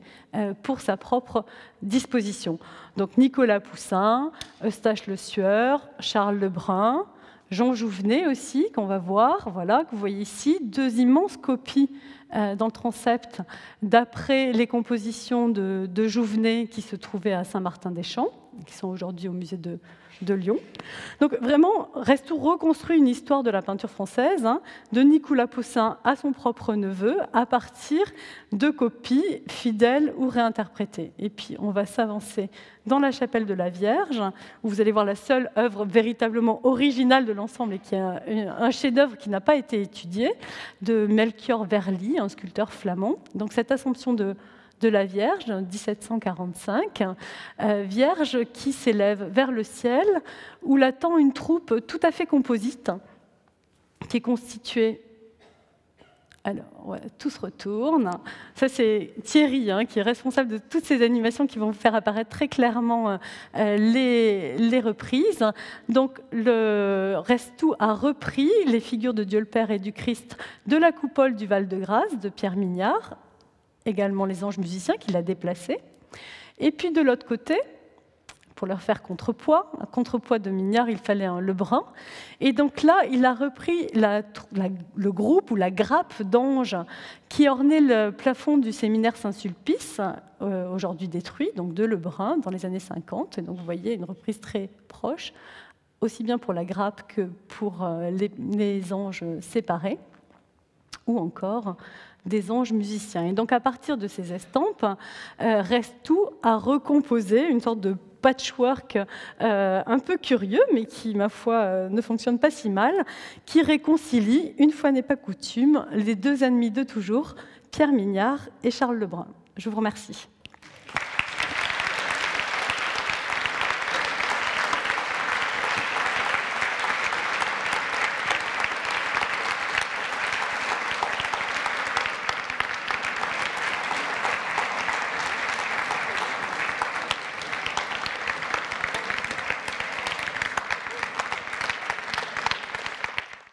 Speaker 2: pour sa propre disposition. Donc Nicolas Poussin, Eustache Le Sueur, Charles Lebrun, Jean Jouvenet aussi, qu'on va voir, voilà, que vous voyez ici, deux immenses copies dans le transept d'après les compositions de Jouvenet qui se trouvaient à Saint-Martin-des-Champs, qui sont aujourd'hui au musée de Lyon. Donc vraiment, Restou reconstruit une histoire de la peinture française, de Nicolas Poussin à son propre neveu, à partir de copies fidèles ou réinterprétées. Et puis on va s'avancer dans la chapelle de la Vierge, où vous allez voir la seule œuvre véritablement originale de l'ensemble et qui est un chef-d'œuvre qui n'a pas été étudié, de Melchior Verly, un sculpteur flamand. Donc cette Assomption de la Vierge, 1745, Vierge qui s'élève vers le ciel, où l'attend une troupe tout à fait composite, qui est constituée... Alors, ouais, tout se retourne. Ça, c'est Thierry, qui est responsable de toutes ces animations qui vont faire apparaître très clairement les reprises. Donc, le Restou a repris les figures de Dieu le Père et du Christ de la coupole du Val-de-Grâce de Pierre Mignard, également les anges musiciens qu'il a déplacés. Et puis, de l'autre côté, pour leur faire contrepoids, un contrepoids de Mignard, il fallait un Lebrun. Et donc là, il a repris le groupe ou la grappe d'anges qui ornait le plafond du séminaire Saint-Sulpice, aujourd'hui détruit, donc de Lebrun, dans les années 50. Et donc vous voyez une reprise très proche, aussi bien pour la grappe que pour les anges séparés, ou encore des anges musiciens. Et donc à partir de ces estampes, Restou a recomposé une sorte de patchwork un peu curieux, mais qui, ma foi, ne fonctionne pas si mal, qui réconcilie, une fois n'est pas coutume, les deux ennemis de toujours, Pierre Mignard et Charles Lebrun. Je vous remercie.